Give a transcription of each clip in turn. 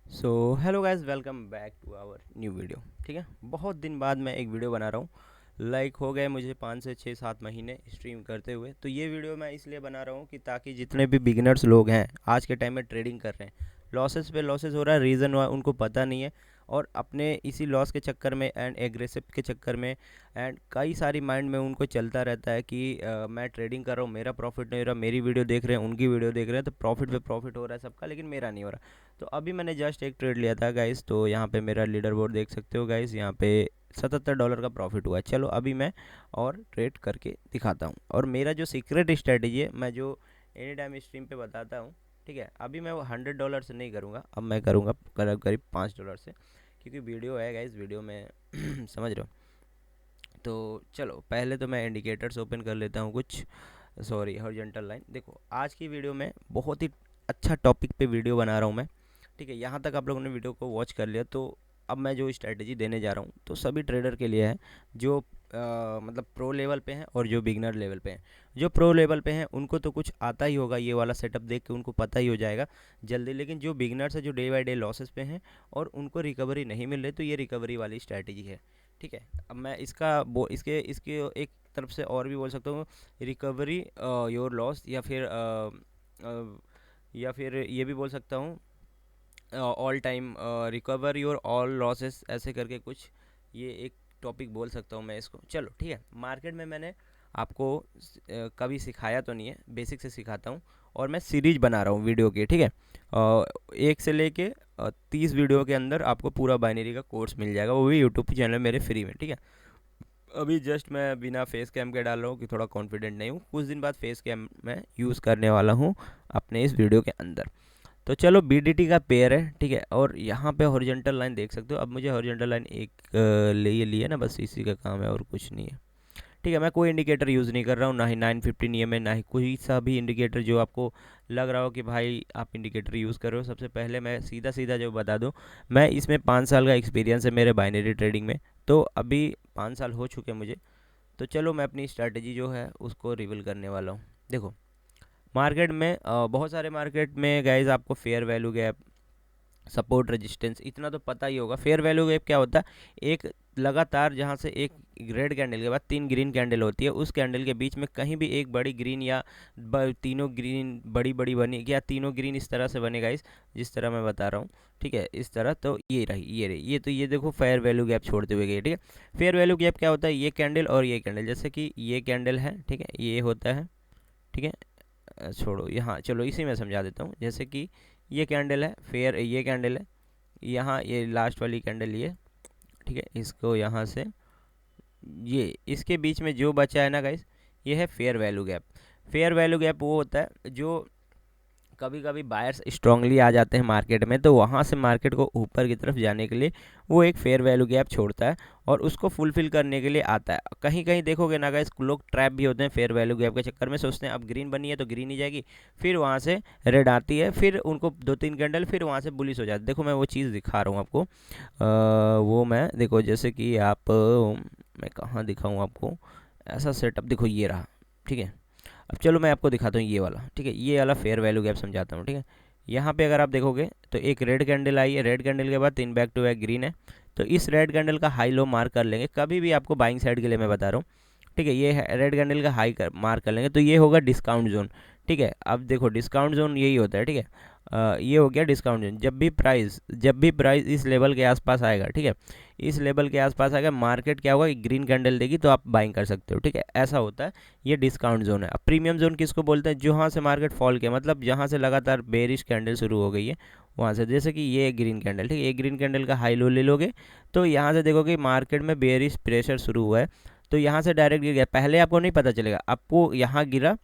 So hello guys, welcome back to our new video. ठीक है, बहुत दिन बाद मैं एक वीडियो बना रहा हूँ। हो गए मुझे 5 से 6 7 महीने स्ट्रीम करते हुए। तो ये वीडियो मैं इसलिए बना रहा हूँ कि ताकि जितने भी बिगिनर्स लोग हैं आज के टाइम में ट्रेडिंग कर रहे हैं, लॉसेस पे लॉसेस हो रहा है, रीज़न उनको पता नहीं है, और अपने इसी लॉस के चक्कर में एंड एग्रेसिव के चक्कर में एंड कई सारी माइंड में उनको चलता रहता है कि मैं ट्रेडिंग कर रहा हूँ, मेरा प्रॉफिट नहीं हो रहा, मेरी वीडियो देख रहे हैं, उनकी वीडियो देख रहे हैं, तो प्रॉफिट पे प्रॉफिट हो रहा है सबका, लेकिन मेरा नहीं हो रहा। तो अभी मैंने जस्ट एक ट्रेड लिया था गाइस। तो यहाँ पे मेरा लीडर बोर्ड देख सकते हो गाइस, यहाँ पे $77 का प्रॉफिट हुआ है। चलो अभी मैं और ट्रेड करके दिखाता हूँ, और मेरा जो सीक्रेट स्ट्रेटेजी है मैं जो एनी टाइम स्ट्रीम पे बताता हूँ। ठीक है, अभी मैं वो $100 से नहीं करूँगा, अब मैं करूँगा करीब करीब $5 से, क्योंकि वीडियो है गाइस, वीडियो में समझ रहे हो। तो चलो पहले तो मैं इंडिकेटर्स ओपन कर लेता हूँ कुछ। Sorry, horizontal line. देखो आज की वीडियो में बहुत ही अच्छा टॉपिक पे वीडियो बना रहा हूँ मैं। ठीक है, यहाँ तक आप लोगों ने वीडियो को वॉच कर लिया, तो अब मैं जो स्ट्रैटेजी देने जा रहा हूँ तो सभी ट्रेडर के लिए है, जो मतलब प्रो लेवल पे हैं और जो बिगनर लेवल पे हैं। जो प्रो लेवल पे हैं उनको तो कुछ आता ही होगा, ये वाला सेटअप देख के उनको पता ही हो जाएगा जल्दी, लेकिन जो बिगनर्स है, जो डे बाय डे लॉसेस पे हैं और उनको रिकवरी नहीं मिल रही, तो ये रिकवरी वाली स्ट्रैटेजी है। ठीक है, अब मैं इसका इसके इसके एक तरफ से और भी बोल सकता हूँ, रिकवरी योर लॉस, या फिर ये भी बोल सकता हूँ all time recover your all losses, ऐसे करके कुछ ये एक टॉपिक बोल सकता हूँ मैं इसको। चलो ठीक है, मार्केट में मैंने आपको कभी सिखाया तो नहीं है, बेसिक से सिखाता हूँ, और मैं सीरीज बना रहा हूँ वीडियो की। ठीक है, 1 से लेके 30 वीडियो के अंदर आपको पूरा बाइनरी का कोर्स मिल जाएगा, वो भी यूट्यूब चैनल मेरे फ्री में। ठीक है, अभी जस्ट मैं बिना फेस कैम के डाल रहा हूँ कि थोड़ा कॉन्फिडेंट नहीं हूँ, कुछ दिन बाद फेस कैम मैं यूज़ करने वाला हूँ अपने इस वीडियो के अंदर। तो चलो बीडीटी का पेयर है। ठीक है, और यहाँ पे हॉरिजॉन्टल लाइन देख सकते हो। अब मुझे हॉरिजॉन्टल लाइन एक ले लिए ना, बस इसी का काम है और कुछ नहीं है। ठीक है, मैं कोई इंडिकेटर यूज़ नहीं कर रहा हूँ, ना ही 915 नियम है, ना ही कोई सा भी इंडिकेटर जो आपको लग रहा हो कि भाई आप इंडिकेटर यूज़ कर रहे हो। सबसे पहले मैं सीधा सीधा जो बता दूँ, मैं इसमें 5 साल का एक्सपीरियंस है मेरे बाइनरी ट्रेडिंग में, तो अभी 5 साल हो चुके हैं मुझे। तो चलो मैं अपनी स्ट्रैटेजी जो है उसको रिवील करने वाला हूँ। देखो मार्केट में बहुत सारे मार्केट में गाइज आपको fair value gap, support resistance इतना तो पता ही होगा। फेयर वैल्यू गैप क्या होता है? एक लगातार जहाँ से एक रेड कैंडल के बाद 3 ग्रीन कैंडल होती है, उस कैंडल के बीच में कहीं भी एक बड़ी ग्रीन या तीनों ग्रीन बड़ी बड़ी बनी, या तीनों ग्रीन इस तरह से बनेगा, इस जिस तरह मैं बता रहा हूँ। ठीक है, इस तरह। तो ये रही, ये रही, ये तो ये देखो फेयर वैल्यू गैप छोड़ते हुए गए। ठीक है, फेयर वैल्यू गैप क्या होता है? ये कैंडल और ये कैंडल, जैसे कि ये कैंडल है, ठीक है, ये होता है। ठीक है, छोड़ो यहाँ, चलो इसी में समझा देता हूँ। जैसे कि ये कैंडल है फेयर, ये कैंडल है, यहाँ ये लास्ट वाली कैंडल ये। ठीक है, इसको यहाँ से ये इसके बीच में जो बचा है ना गाइस, ये है fair value gap. Fair value gap वो होता है जो कभी कभी बायर्स स्ट्रांगली आ जाते हैं मार्केट में, तो वहाँ से मार्केट को ऊपर की तरफ जाने के लिए वो एक फेयर वैल्यू गैप छोड़ता है, और उसको फुलफिल करने के लिए आता है। कहीं कहीं देखोगे ना गाइस, लोग ट्रैप भी होते हैं फेयर वैल्यू गैप के चक्कर में, सोचते हैं अब ग्रीन बनी है तो ग्रीन ही जाएगी, फिर वहाँ से रेड आती है, फिर उनको 2 3 कैंडल, फिर वहाँ से बुलिश हो जाती है। देखो मैं वो चीज़ दिखा रहा हूँ आपको। वो मैं देखो, जैसे कि आप मैं कहाँ दिखाऊँ आपको ऐसा सेटअप, देखो ये रहा। ठीक है, अब चलो मैं आपको दिखाता हूँ ये वाला। ठीक है, ये वाला फेयर वैल्यू गैप समझाता हूँ। ठीक है, यहाँ पे अगर आप देखोगे तो एक रेड कैंडल आई है, रेड कैंडल के बाद 3 बैक टू बैक ग्रीन है, तो इस रेड कैंडल का हाई लो मार्क कर लेंगे, कभी भी आपको बाइंग साइड के लिए मैं बता रहा हूँ। ठीक है, ये रेड कैंडल का हाई मार्क कर लेंगे, तो ये होगा डिस्काउंट जोन। ठीक है, अब देखो डिस्काउंट जोन यही होता है। ठीक है, ये हो गया डिस्काउंट जोन। जब भी प्राइस इस लेवल के आसपास आएगा, ठीक है, इस लेवल के आसपास आएगा, मार्केट क्या होगा, ग्रीन कैंडल देगी तो आप बाइंग कर सकते हो। ठीक है, ऐसा होता है, ये डिस्काउंट जोन है। अब प्रीमियम जोन किसको बोलते हैं? जहाँ से मार्केट फॉल किया, मतलब जहाँ से लगातार बेरिश कैंडल शुरू हो गई है वहाँ से, जैसे कि ये ग्रीन कैंडल। ठीक है, ये ग्रीन कैंडल का हाई लो ले लोगे, तो यहाँ से देखोगे मार्केट में बेरिश प्रेशर शुरू हुआ है, तो यहाँ से डायरेक्ट गिर गया, पहले आपको नहीं पता चलेगा, आपको यहाँ गिरा।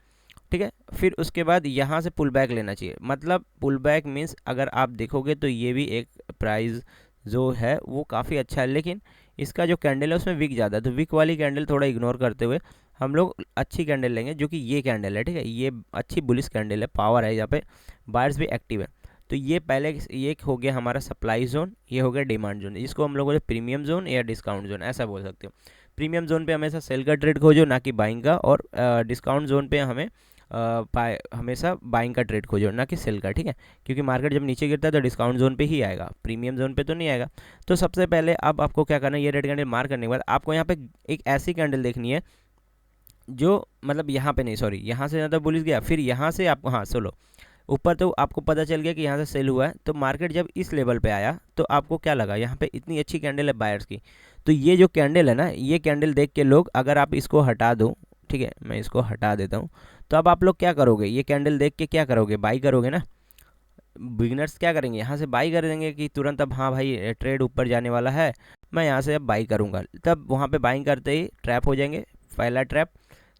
ठीक है, फिर उसके बाद यहाँ से पुल बैक लेना चाहिए, मतलब पुल बैक मीन्स अगर आप देखोगे तो ये भी एक प्राइस जो है वो काफ़ी अच्छा है, लेकिन इसका जो कैंडल है उसमें विक ज़्यादा है, तो विक वाली कैंडल थोड़ा इग्नोर करते हुए हम लोग अच्छी कैंडल लेंगे, जो कि ये कैंडल है। ठीक है, ये अच्छी बुलिश कैंडल है, पावर है, यहाँ पे बायर्स भी एक्टिव है। तो ये पहले ये हो गया हमारा सप्लाई जोन, ये हो गया डिमांड जोन, इसको हम लोग प्रीमियम जोन या डिस्काउंट जोन ऐसा बोल सकते हो। प्रीमियम जोन पे हमेशा सेल का ट्रेड खोजो, ना कि बाइंग का, और डिस्काउंट जोन पे हमें हमेशा बाइंग का ट्रेड खोजो, ना कि सेल का, ठीक है। क्योंकि मार्केट जब नीचे गिरता है तो डिस्काउंट जोन पे ही आएगा, प्रीमियम जोन पे तो नहीं आएगा। तो सबसे पहले अब आपको क्या करना है, ये रेड कैंडल मार्क करने के बाद आपको यहाँ पे एक ऐसी कैंडल देखनी है जो मतलब यहाँ पे नहीं, सॉरी, यहाँ से ज़्यादा बुलिश गया, फिर यहाँ से आपको, हाँ सोलो ऊपर, तो आपको पता चल गया कि यहाँ से सेल हुआ है। तो मार्केट जब इस लेवल पे आया तो आपको क्या लगा, यहाँ पे इतनी अच्छी कैंडल है बायर्स की, तो ये जो कैंडल है ना, ये कैंडल देख के लोग, अगर आप इसको हटा दो, ठीक है, मैं इसको हटा देता हूँ, तो अब आप लोग क्या करोगे, ये कैंडल देख के क्या करोगे, बाई करोगे ना। बिगनर्स क्या करेंगे, यहाँ से बाई कर देंगे कि तुरंत, अब हाँ भाई ट्रेड ऊपर जाने वाला है, मैं यहाँ से अब बाई करूँगा, तब वहाँ पे बाइंग करते ही ट्रैप हो जाएंगे। पहला ट्रैप,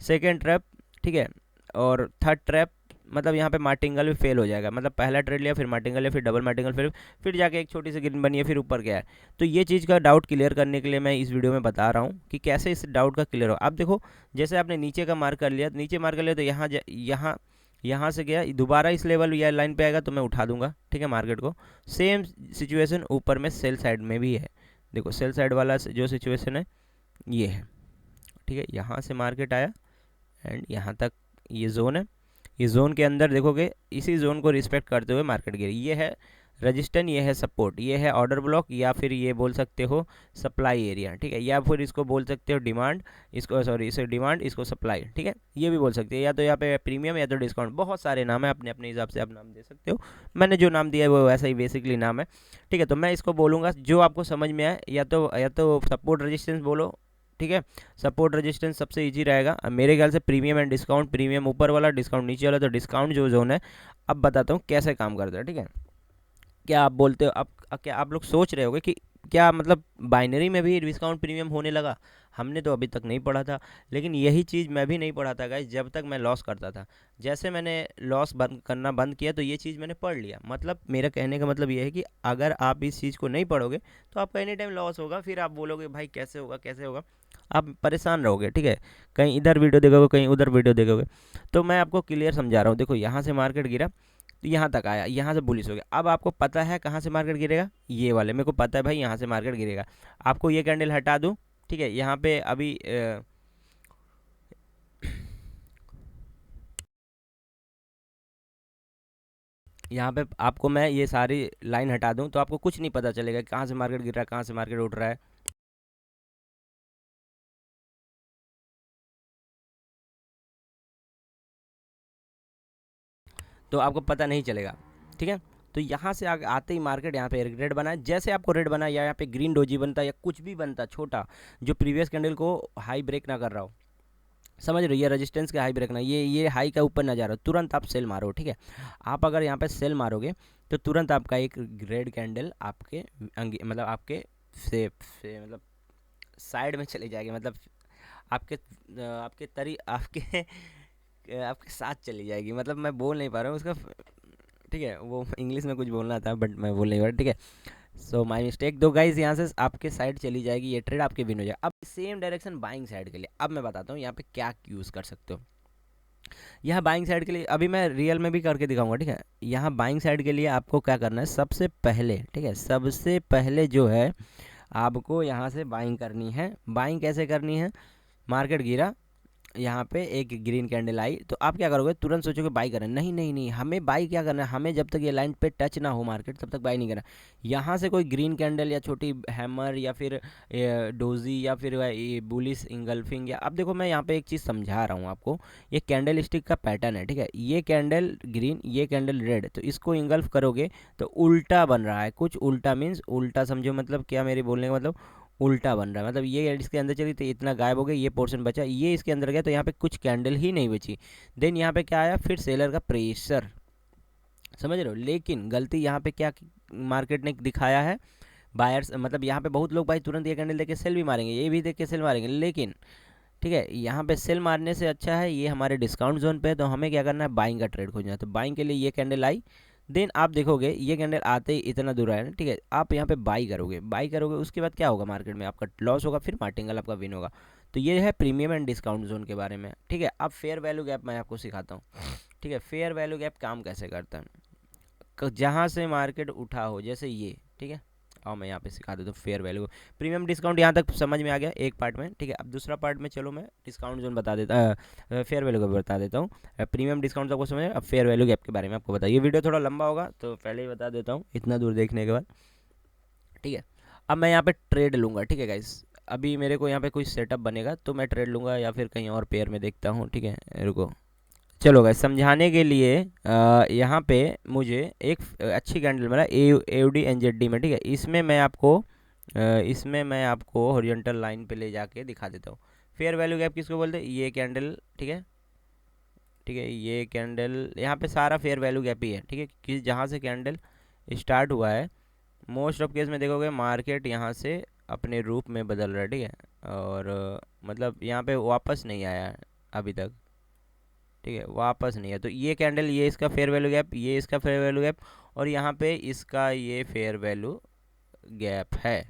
सेकेंड ट्रैप, ठीक है, और थर्ड ट्रैप, मतलब यहाँ पे मार्टिंगल भी फेल हो जाएगा, मतलब पहला ट्रेड लिया, फिर मार्टिंगल लिया, फिर डबल मार्टिंगल, फिर जाके एक छोटी सी ग्रीन बनी है, फिर ऊपर गया है। तो ये चीज़ का डाउट क्लियर करने के लिए मैं इस वीडियो में बता रहा हूँ कि कैसे इस डाउट का क्लियर हो। आप देखो, जैसे आपने नीचे का मार्क कर लिया, नीचे मार्क कर लिया, तो यहाँ से गया, दोबारा इस लेवल या लाइन पे आएगा तो मैं उठा दूंगा, ठीक है, मार्केट को। सेम सिचुएशन ऊपर में सेल साइड में भी है, देखो सेल साइड वाला जो सिचुएशन है ये है, ठीक है। यहाँ से मार्केट आया एंड यहाँ तक ये जोन है, ये जोन के अंदर देखोगे, इसी जोन को रिस्पेक्ट करते हुए मार्केट गिरी। ये है रजिस्टेंस, ये है सपोर्ट, ये है ऑर्डर ब्लॉक, या फिर ये बोल सकते हो सप्लाई एरिया, ठीक है, या फिर इसको बोल सकते हो डिमांड, इसको सॉरी इसे डिमांड, इसको सप्लाई, ठीक है, ये भी बोल सकते हैं, या तो यहाँ पे प्रीमियम या तो डिस्काउंट, बहुत सारे नाम है, अपने अपने हिसाब से आप नाम दे सकते हो। मैंने जो नाम दिया है वो वैसा ही बेसिकली नाम है, ठीक है। तो मैं इसको बोलूँगा जो आपको समझ में आए, या तो सपोर्ट रेजिस्टेंस बोलो, ठीक है, सपोर्ट रेजिस्टेंस सबसे इजी रहेगा मेरे ख्याल से। प्रीमियम एंड डिस्काउंट, प्रीमियम ऊपर वाला, डिस्काउंट नीचे वाला, तो डिस्काउंट जो जोन है, अब बताता हूँ कैसे काम करता है, ठीक है। क्या आप बोलते हो, अब क्या आप लोग सोच रहे होगे कि क्या मतलब बाइनरी में भी डिस्काउंट प्रीमियम होने लगा, हमने तो अभी तक नहीं पढ़ा था। लेकिन यही चीज़ मैं भी नहीं पढ़ा था गाइस, जब तक मैं लॉस करता था। जैसे मैंने लॉस बंद करना बंद किया तो ये चीज़ मैंने पढ़ लिया। मतलब मेरा कहने का मतलब ये है कि अगर आप इस चीज़ को नहीं पढ़ोगे तो आपका एनी टाइम लॉस होगा, फिर आप बोलोगे भाई कैसे होगा कैसे होगा, आप परेशान रहोगे, ठीक है। कहीं इधर वीडियो देखोगे, कहीं उधर वीडियो देखोगे। तो मैं आपको क्लियर समझा रहा हूँ, देखो यहाँ से मार्केट गिरा तो यहाँ तक आया, यहाँ से बुलिश हो गया। अब आपको पता है कहाँ से मार्केट गिरेगा, ये वाले मेरे को पता है भाई, यहाँ से मार्केट गिरेगा। आपको ये कैंडल हटा दूँ, ठीक है, यहाँ पे अभी यहाँ पे आपको मैं ये सारी लाइन हटा दूँ तो आपको कुछ नहीं पता चलेगा कहाँ से मार्केट गिर रहा है, कहाँ से मार्केट उठ रहा है। तो आपको पता नहीं चलेगा, ठीक है। तो यहाँ से आगे आते ही मार्केट यहाँ पे रेड बना है, जैसे आपको रेड बना या यहाँ पे ग्रीन डोजी बनता या कुछ भी बनता छोटा, जो प्रीवियस कैंडल को हाई ब्रेक ना कर रहा हो, समझ रहे हो, ये रेजिस्टेंस का हाई ब्रेक ना, ये हाई का ऊपर ना जा रहा हो, तुरंत आप सेल मारो, ठीक है। आप अगर यहाँ पे सेल मारोगे तो तुरंत आपका एक रेड कैंडल आपके मतलब आपके से मतलब साइड में चले जाएगी, मतलब आपके आपके तरी आपके आपके साथ चली जाएगी, मतलब मैं बोल नहीं पा रहा हूँ उसका, ठीक है, वो इंग्लिश में कुछ बोलना था बट मैं बोल नहीं पा रहा, ठीक है। So my mistake. दो गाइज यहाँ से आपके साइड चली जाएगी, ये ट्रेड आपके विन हो जाएगा। अब सेम डायरेक्शन बाइंग साइड के लिए अब मैं बताता हूँ यहाँ पे क्या यूज़ कर सकते हो। यहाँ बाइंग साइड के लिए अभी मैं रियल में भी करके दिखाऊंगा, ठीक है। यहाँ बाइंग साइड के लिए आपको क्या करना है, सबसे पहले, ठीक है, सबसे पहले जो है आपको यहाँ से बाइंग करनी है। बाइंग कैसे करनी है, मार्केट गिरा, यहाँ पे एक ग्रीन कैंडल आई तो आप क्या करोगे, तुरंत सोचोगे बाई करना, नहीं नहीं नहीं, हमें बाई क्या करना है, हमें जब तक ये लाइन पे टच ना हो मार्केट तब तक बाई नहीं करना। यहाँ से कोई ग्रीन कैंडल या छोटी हैमर या फिर डोजी या फिर ये बुलिश इंगल्फिंग, या अब देखो मैं यहाँ पे एक चीज़ समझा रहा हूँ आपको, ये कैंडल स्टिक का पैटर्न है, ठीक है। ये कैंडल ग्रीन, ये कैंडल रेड, तो इसको इंगल्फ करोगे तो उल्टा बन रहा है, कुछ उल्टा मीन्स उल्टा समझो, मतलब क्या मेरे बोलने का मतलब, उल्टा बन रहा है, मतलब ये इसके अंदर चली तो इतना गायब हो गया, ये पोर्शन बचा, ये इसके अंदर गया तो यहाँ पे कुछ कैंडल ही नहीं बची। देन यहाँ पे क्या आया, फिर सेलर का प्रेशर, समझ रहे हो। लेकिन गलती यहाँ पे क्या मार्केट ने दिखाया है, बायर्स, मतलब यहाँ पे बहुत लोग भाई तुरंत ये कैंडल देख के सेल भी मारेंगे, ये भी देख के सेल मारेंगे, लेकिन ठीक है, यहाँ पे सेल मारने से अच्छा है ये हमारे डिस्काउंट जोन पे है, तो हमें क्या करना है, बाइंग का ट्रेड खोजना है। तो बाइंग के लिए ये कैंडल आई, देन आप देखोगे ये कैंडल आते ही इतना दूर आया ना, ठीक है, आप यहाँ पे बाई करोगे, उसके बाद क्या होगा, मार्केट में आपका लॉस होगा, फिर मार्टिंगल आपका विन होगा। तो ये है प्रीमियम एंड डिस्काउंट जोन के बारे में, ठीक है। अब फेयर वैल्यू गैप मैं आपको सिखाता हूँ, ठीक है। फेयर वैल्यू गैप काम कैसे करता है, जहाँ से मार्केट उठा हो, जैसे ये, ठीक है, और मैं यहाँ पे सिखा देता हूँ फेयर वैल्यू। प्रीमियम डिस्काउंट यहाँ तक समझ में आ गया एक पार्ट में, ठीक है। अब दूसरा पार्ट में चलो मैं डिस्काउंट जोन बता देता, फेयर वैल्यू का बता देता हूँ। प्रीमियम डिस्काउंट सबको समझ, अब फेयर वैल्यू गैप के बारे में आपको बताइए। वीडियो थोड़ा लंबा होगा तो पहले ही बता देता हूँ इतना दूर देखने के बाद, ठीक है। अब मैं यहाँ पे ट्रेड लूँगा, ठीक है गाइस। अभी मेरे को यहाँ पे कोई सेटअप बनेगा तो मैं ट्रेड लूँगा या फिर कहीं और पेयर में देखता हूँ, ठीक है। रुको, चलो गाइस समझाने के लिए यहाँ पे मुझे एक अच्छी कैंडल मिला AUD NZD में, ठीक है। इसमें मैं आपको हॉरिजॉन्टल लाइन पे ले जाके दिखा देता हूँ। फेयर वैल्यू गैप किसको बोलते हैं? ये कैंडल, ठीक है, ठीक है। ये कैंडल यहाँ पे सारा फेयर वैल्यू गैप ही है, ठीक है, कि जहाँ से कैंडल स्टार्ट हुआ है मोस्ट ऑफ केस में देखोगे मार्केट यहाँ से अपने रूप में बदल रहा है, ठीक है। और मतलब यहाँ पे वापस नहीं आया है अभी तक, ठीक है, वापस नहीं है। तो ये कैंडल, ये इसका फेयर वैल्यू गैप, ये इसका फेयर वैल्यू गैप, और यहाँ पे इसका ये फेयर वैल्यू गैप है,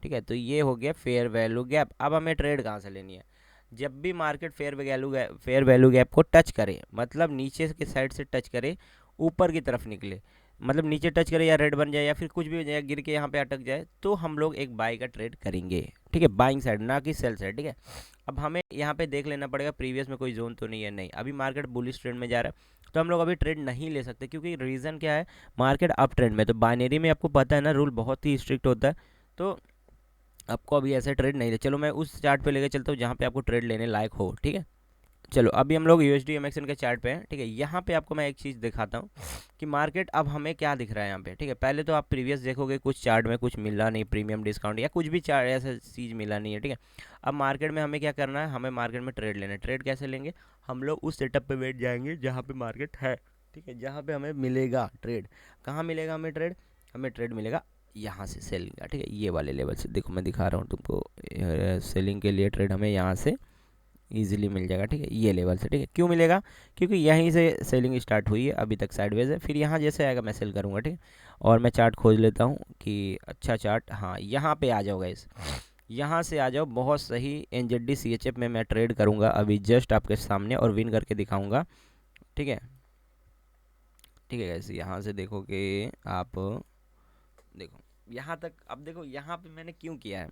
ठीक है। तो ये हो गया फेयर वैल्यू गैप। अब हमें ट्रेड कहाँ से लेनी है? जब भी मार्केट फेयर वैल्यू गैप को टच करे, मतलब नीचे के साइड से टच करे, ऊपर की तरफ निकले, मतलब नीचे टच करे या रेड बन जाए या फिर कुछ भी हो जाए, गिर के यहाँ पे अटक जाए, तो हम लोग एक बाई का ट्रेड करेंगे, ठीक है, बाइंग साइड, ना कि सेल साइड, ठीक है। अब हमें यहाँ पे देख लेना पड़ेगा प्रीवियस में कोई जोन तो नहीं है, नहीं, अभी मार्केट बुलिश ट्रेंड में जा रहा है, तो हम लोग अभी ट्रेड नहीं ले सकते, क्योंकि रीज़न क्या है, मार्केट अप ट्रेंड में। तो बाइनरी में आपको पता है ना, रूल बहुत ही स्ट्रिक्ट होता है, तो आपको अभी ऐसे ट्रेड नहीं ले। चलो मैं उस चार्ट पे लेके चलता हूँ जहाँ पे आपको ट्रेड लेने लायक हो, ठीक है। चलो अभी हम लोग USD MXN के चार्ट पे हैं, ठीक है। यहाँ पे आपको मैं एक चीज़ दिखाता हूँ कि मार्केट अब हमें क्या दिख रहा है यहाँ पे, ठीक है। पहले तो आप प्रीवियस देखोगे कुछ चार्ट में कुछ मिला नहीं, प्रीमियम डिस्काउंट या कुछ भी चार्ट ऐसा चीज़ मिला नहीं है, ठीक है। अब मार्केट में हमें क्या करना है, हमें मार्केट में ट्रेड लेना है। ट्रेड कैसे लेंगे? हम लोग उस सेटअप पे बैठ जाएंगे जहाँ पे मार्केट है, ठीक है, जहाँ पे हमें मिलेगा ट्रेड। कहाँ मिलेगा हमें ट्रेड? हमें ट्रेड मिलेगा यहाँ से सेलिंग का, ठीक है, ये वाले लेवल से। देखो मैं दिखा रहा हूँ तुमको, सेलिंग के लिए ट्रेड हमें यहाँ से ईजिली मिल जाएगा, ठीक है, ये लेवल से, ठीक है। क्यों मिलेगा? क्योंकि यहीं से सेलिंग स्टार्ट हुई है, अभी तक साइडवेज है, फिर यहाँ जैसे आएगा मैं सेल करूँगा, ठीक है। और मैं चार्ट खोज लेता हूँ कि अच्छा चार्ट, हाँ यहाँ पे आ जाओ गाइस, यहाँ से आ जाओ, बहुत सही। NZD CHF में मैं ट्रेड करूँगा अभी जस्ट आपके सामने और विन करके दिखाऊँगा, ठीक है, ठीक है गाइस। यहाँ से देखोगे आप, देखो यहाँ तक, अब देखो यहाँ पे मैंने क्यों किया है,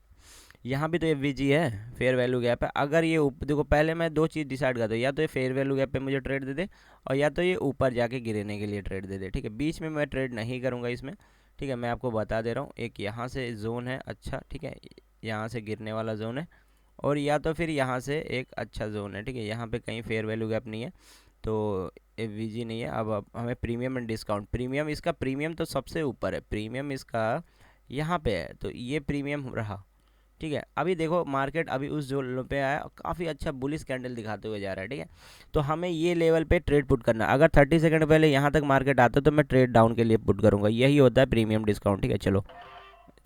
यहाँ भी तो FVG है, फेयर वैल्यू गैप है। अगर ये देखो पहले मैं दो चीज़ डिसाइड करता हूँ, या तो ये फेयर वैल्यू गैप पे मुझे ट्रेड दे दे, और या तो ये ऊपर जाके गिरने के लिए ट्रेड दे दे, ठीक है। बीच में मैं ट्रेड नहीं करूँगा इसमें, ठीक है, मैं आपको बता दे रहा हूँ। एक यहाँ से जोन है अच्छा, ठीक है, यहाँ से गिरने वाला जोन है, और या तो फिर यहाँ से एक अच्छा जोन है, ठीक है। यहाँ पे कहीं फेयर वैल्यू गैप नहीं है तो FVG नहीं है। अब हमें प्रीमियम एंड डिस्काउंट, प्रीमियम इसका, प्रीमियम तो सबसे ऊपर है, प्रीमियम इसका यहाँ पे है, तो ये प्रीमियम रहा, ठीक है। अभी देखो मार्केट अभी उस जोन पे आया, काफ़ी अच्छा बुलिश कैंडल दिखाते हुए जा रहा है, ठीक है। तो हमें ये लेवल पे ट्रेड पुट करना है। अगर 30 सेकंड पहले यहाँ तक मार्केट आता तो मैं ट्रेड डाउन के लिए पुट करूँगा, यही होता है प्रीमियम डिस्काउंट, ठीक है। चलो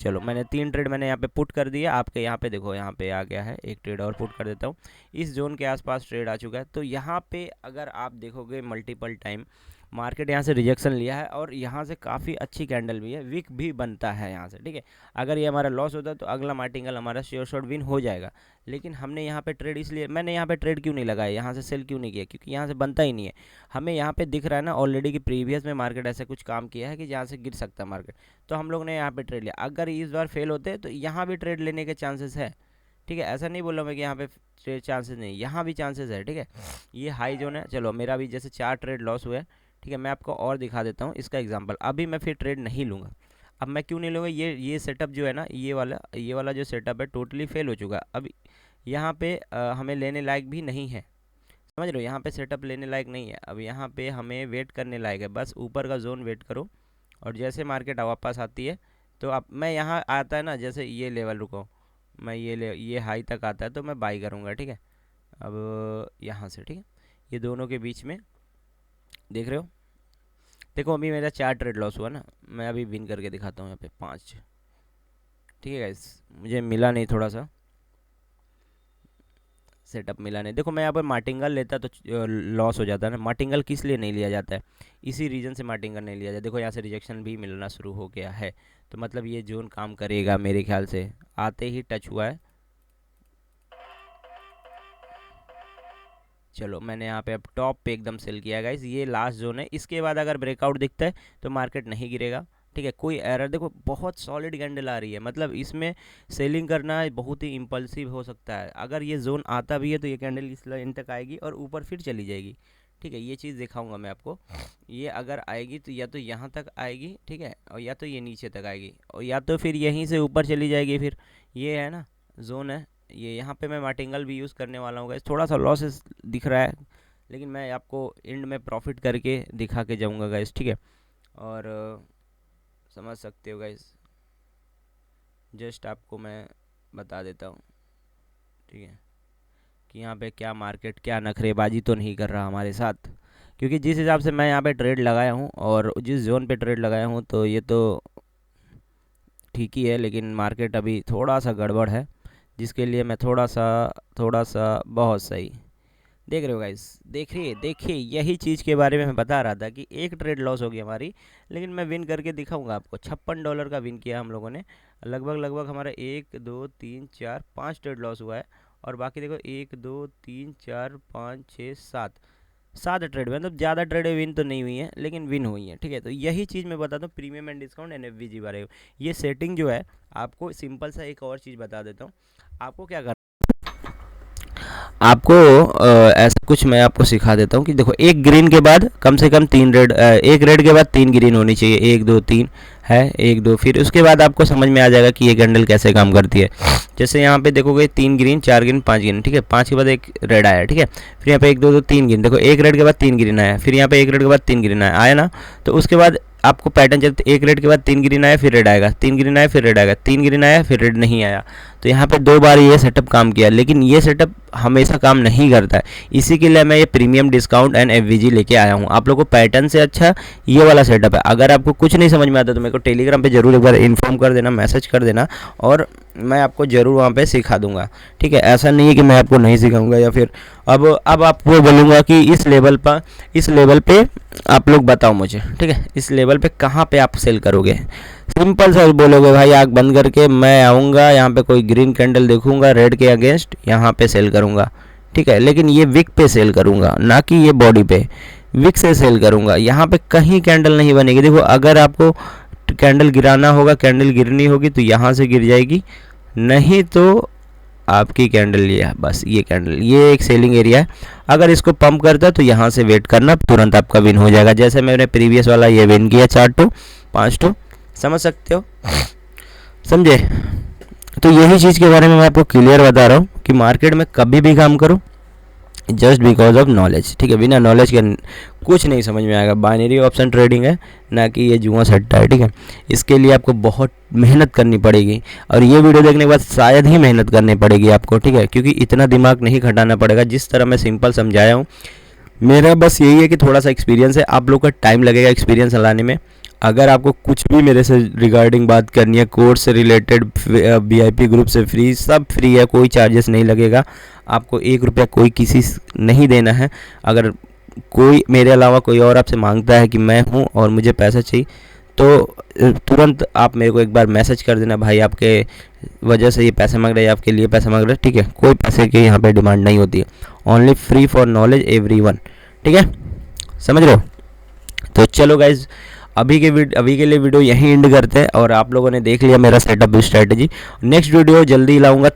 चलो मैंने 3 ट्रेड मैंने यहाँ पे पुट कर दिया, आपके यहाँ पे देखो यहाँ पे आ गया है, एक ट्रेड और पुट कर देता हूँ। इस जोन के आसपास ट्रेड आ चुका है, तो यहाँ पे अगर आप देखोगे मल्टीपल टाइम मार्केट यहाँ से रिजेक्शन लिया है, और यहाँ से काफ़ी अच्छी कैंडल भी है, विक भी बनता है यहाँ से, ठीक है। अगर ये हमारा लॉस होता तो अगला मार्टिंगल हमारा श्योर शॉट विन हो जाएगा, लेकिन हमने यहाँ पे ट्रेड, इसलिए मैंने यहाँ पे ट्रेड क्यों नहीं लगाया, यहाँ से सेल क्यों नहीं किया, क्योंकि यहाँ से बनता ही नहीं है। हमें यहाँ पे दिख रहा है ना ऑलरेडी कि प्रीवियस में मार्केट ऐसे कुछ काम किया है कि जहाँ से गिर सकता है मार्केट, तो हम लोग ने यहाँ पे ट्रेड लिया। अगर इस बार फेल होते तो यहाँ भी ट्रेड लेने के चांसेस है, ठीक है। ऐसा नहीं बोल रहा मैं कि यहाँ पे चांसेस नहीं, यहाँ भी चांसेस है, ठीक है। ये हाई जोन है। चलो मेरा भी जैसे 4 ट्रेड लॉस हुए, ठीक है। मैं आपको और दिखा देता हूँ इसका एग्जांपल। अभी मैं फिर ट्रेड नहीं लूँगा। अब मैं क्यों नहीं लूँगा, ये सेटअप जो है ना, ये वाला जो सेटअप है टोटली फेल हो चुका है। अब यहाँ पे हमें लेने लायक भी नहीं है, समझ रहे हो, यहाँ पे सेटअप लेने लायक नहीं है। अब यहाँ पे हमें वेट करने लायक है, बस ऊपर का जोन वेट करो, और जैसे मार्केट वापस आती है तो अब मैं यहाँ आता है ना, जैसे ये लेवल, रुको, मैं ये हाई तक आता है तो मैं बाई करूँगा, ठीक है। अब यहाँ से, ठीक है, ये दोनों के बीच में देख रहे हो, देखो अभी मेरा 4 ट्रेड लॉस हुआ ना, मैं अभी विन करके दिखाता हूँ यहाँ पे 5, ठीक है गाइस। मुझे मिला नहीं, थोड़ा सा सेटअप मिला नहीं। देखो मैं यहाँ पर मार्टिंगल लेता तो लॉस हो जाता है ना। मार्टिंगल किस लिए नहीं लिया जाता है, इसी रीज़न से मार्टिंगल नहीं लिया जाता। देखो यहाँ से रिजेक्शन भी मिलना शुरू हो गया है, तो मतलब ये जोन काम करेगा मेरे ख्याल से, आते ही टच हुआ है। चलो मैंने यहाँ पे अब टॉप पे एकदम सेल किया गाइस, ये लास्ट जोन है, इसके बाद अगर ब्रेकआउट दिखता है तो मार्केट नहीं गिरेगा, ठीक है, कोई एरर, देखो बहुत सॉलिड कैंडल आ रही है, मतलब इसमें सेलिंग करना बहुत ही इम्पल्सिव हो सकता है। अगर ये जोन आता भी है तो ये कैंडल इस लाइन तक आएगी और ऊपर फिर चली जाएगी। ठीक है, ये चीज़ दिखाऊंगा मैं आपको। ये अगर आएगी तो या तो यहाँ तक आएगी, ठीक है, और या तो ये नीचे तक आएगी, और या तो फिर यहीं से ऊपर चली जाएगी। फिर ये है ना जोन है, ये यहाँ पे मैं मार्टिंगल भी यूज़ करने वाला हूँ गाइस। थोड़ा सा लॉसेस दिख रहा है, लेकिन मैं आपको एंड में प्रॉफिट करके दिखा के जाऊँगा गाइस, ठीक है। और समझ सकते हो गाइस, जस्ट आपको मैं बता देता हूँ, ठीक है, कि यहाँ पे क्या मार्केट क्या नखरेबाजी तो नहीं कर रहा हमारे साथ। क्योंकि जिस हिसाब से मैं यहाँ पे ट्रेड लगाया हूँ और जिस जोन पे ट्रेड लगाया हूँ, तो ये तो ठीक ही है, लेकिन मार्केट अभी थोड़ा सा गड़बड़ है, जिसके लिए मैं थोड़ा सा बहुत सही देख रहे हो गाइस। देखिए यही चीज़ के बारे में मैं बता रहा था कि एक ट्रेड लॉस हो गई हमारी, लेकिन मैं विन करके दिखाऊंगा आपको। $56 का विन किया हम लोगों ने। लगभग हमारा 1 2 3 4 5 ट्रेड लॉस हुआ है, और बाकी देखो 1 2 3 4 5 6 7 7 ट्रेड, मतलब ज़्यादा ट्रेड विन तो नहीं हुई है, लेकिन विन हुई है। ठीक है, तो यही चीज़ मैं बताता हूँ premium and discount and FVG बारे में। ये सेटिंग जो है, आपको सिंपल सा एक और चीज़ बता देता हूँ। आपको क्या करना, आपको ऐसा कुछ मैं आपको सिखा देता हूँ कि देखो, एक ग्रीन के बाद कम से कम 3 रेड, एक रेड के बाद 3 ग्रीन होनी चाहिए। 1 2 3 है, 1 2, फिर उसके बाद आपको समझ में आ जाएगा कि ये कैंडल कैसे काम करती है। जैसे यहाँ पे देखोगे 3 ग्रीन 4 ग्रीन 5 ग्रीन, ठीक है, 5 के बाद एक रेड आया, ठीक है, फिर यहाँ पे 1 2 2 3 ग्रीन, देखो एक रेड के बाद 3 ग्रीन आया, फिर यहाँ पे एक रेड के बाद 3 ग्रीन आया ना। तो उसके बाद आपको पैटर्न चलते, एक रेड के बाद 3 ग्रीन आया, फिर रेड आएगा, 3 ग्रीन आया, फिर रेड आएगा, 3 ग्रीन आया, फिर रेड नहीं आया। तो यहाँ पे 2 बार ये सेटअप काम किया, लेकिन ये सेटअप हमेशा काम नहीं करता है। इसी के लिए मैं ये प्रीमियम डिस्काउंट एंड एफवीजी लेके आया हूँ। आप लोगों को पैटर्न से अच्छा ये वाला सेटअप है। अगर आपको कुछ नहीं समझ में आता तो मेरे को टेलीग्राम पे जरूर एक बार इन्फॉर्म कर देना, मैसेज कर देना, और मैं आपको ज़रूर वहाँ पे सिखा दूंगा। ठीक है, ऐसा नहीं है कि मैं आपको नहीं सिखाऊंगा, या फिर अब आपको बोलूँगा कि इस लेवल पे आप लोग बताओ मुझे, ठीक है, इस लेवल पे कहाँ पे आप सेल करोगे। सिंपल सा बोलोगे भाई, आँख बंद करके मैं आऊँगा यहाँ पे, कोई ग्रीन कैंडल देखूंगा रेड के अगेंस्ट, यहाँ पे सेल करूँगा। ठीक है, लेकिन ये विक पे सेल करूँगा, ना कि ये बॉडी पे। विक से सेल करूँगा, यहाँ पे कहीं कैंडल नहीं बनेगी। देखो, अगर आपको कैंडल गिराना होगा, कैंडल गिरनी होगी तो यहाँ से गिर जाएगी, नहीं तो आपकी कैंडल ये है, बस ये कैंडल, ये एक सेलिंग एरिया है। अगर इसको पंप करता है तो यहाँ से वेट करना, तुरंत आपका विन हो जाएगा। जैसे मैंने प्रीवियस वाला ये विन किया 4 5, समझ सकते हो, समझे। तो यही चीज़ के बारे में मैं आपको क्लियर बता रहा हूँ कि मार्केट में कभी भी काम करो जस्ट बिकॉज ऑफ नॉलेज। ठीक है, बिना नॉलेज के कुछ नहीं समझ में आएगा। बाइनरी ऑप्शन ट्रेडिंग है, ना कि ये जुआ सट्टा है। ठीक है, इसके लिए आपको बहुत मेहनत करनी पड़ेगी, और ये वीडियो देखने के बाद शायद ही मेहनत करनी पड़ेगी आपको। ठीक है, क्योंकि इतना दिमाग नहीं खटाना पड़ेगा। जिस तरह मैं सिंपल समझाया हूँ, मेरा बस यही है कि थोड़ा सा एक्सपीरियंस है, आप लोग का टाइम लगेगा एक्सपीरियंस लाने में। अगर आपको कुछ भी मेरे से रिगार्डिंग बात करनी है, कोर्स से रिलेटेड, VIP ग्रुप से फ्री, सब फ्री है, कोई चार्जेस नहीं लगेगा। आपको 1 रुपया कोई किसी नहीं देना है। अगर कोई मेरे अलावा कोई और आपसे मांगता है कि मैं हूँ और मुझे पैसा चाहिए, तो तुरंत आप मेरे को एक बार मैसेज कर देना, भाई आपके वजह से ये पैसे मांग रहे हैं, आपके लिए पैसे मांग रहे हैं। ठीक है, कोई पैसे की यहाँ पे डिमांड नहीं होती है, only free for knowledge everyone. ठीक है, समझ रहे हो। तो चलो गाइज, अभी के लिए वीडियो यहीं एंड करते हैं, और आप लोगों ने देख लिया मेरा सेटअप स्ट्रैटेजी। नेक्स्ट वीडियो जल्दी लाऊंगा,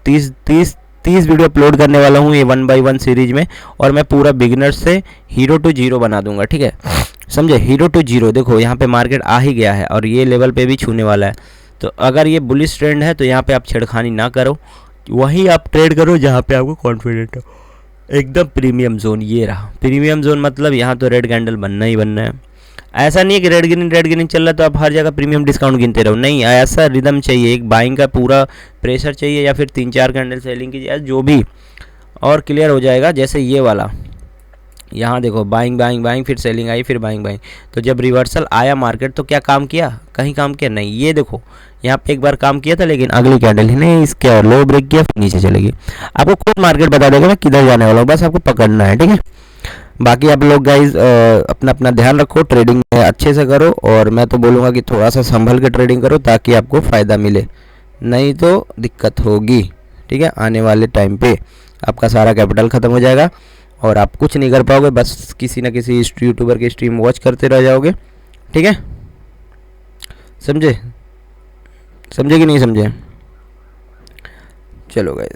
30 वीडियो अपलोड करने वाला हूँ ये 1 by 1 सीरीज में, और मैं पूरा बिगिनर से हीरो टू जीरो बना दूंगा। ठीक है, समझे, हीरो टू जीरो। देखो यहाँ पे मार्केट आ ही गया है, और ये लेवल पे भी छूने वाला है। तो अगर ये बुलिश ट्रेंड है तो यहाँ पे आप छेड़खानी ना करो, वहीं आप ट्रेड करो जहाँ पे आपको कॉन्फिडेंट हो। एकदम प्रीमियम जोन ये रहा। प्रीमियम जोन मतलब यहाँ तो रेड कैंडल बनना ही बनना है। ऐसा नहीं है कि रेड ग्रीन चल रहा है तो आप हर जगह प्रीमियम डिस्काउंट गिनते रहो, नहीं। ऐसा रिदम चाहिए, एक बाइंग का पूरा प्रेशर चाहिए, या फिर 3-4 कैंडल सेलिंग की, जो भी, और क्लियर हो जाएगा। जैसे ये वाला, यहाँ देखो, बाइंग, फिर सेलिंग आई, फिर बाइंग। तो जब रिवर्सल आया मार्केट तो क्या काम किया, कहीं काम किया नहीं। ये देखो, यहाँ पे एक बार काम किया था, लेकिन अगली कैंडल ही नहीं, इसके लो ब्रेक किया, फिर नीचे चलेगी। आपको खुद मार्केट बता देगा मैं किधर जाने वाला हूँ, बस आपको पकड़ना है। ठीक है, बाकी आप लोग गाइज अपना ध्यान रखो, ट्रेडिंग अच्छे से करो, और मैं तो बोलूँगा कि थोड़ा सा संभल के ट्रेडिंग करो ताकि आपको फ़ायदा मिले, नहीं तो दिक्कत होगी। ठीक है, आने वाले टाइम पे आपका सारा कैपिटल ख़त्म हो जाएगा और आप कुछ नहीं कर पाओगे, बस किसी ना किसी यूट्यूबर की स्ट्रीम वॉच करते रह जाओगे। ठीक है, समझे? समझे कि नहीं समझे? चलो गाइस।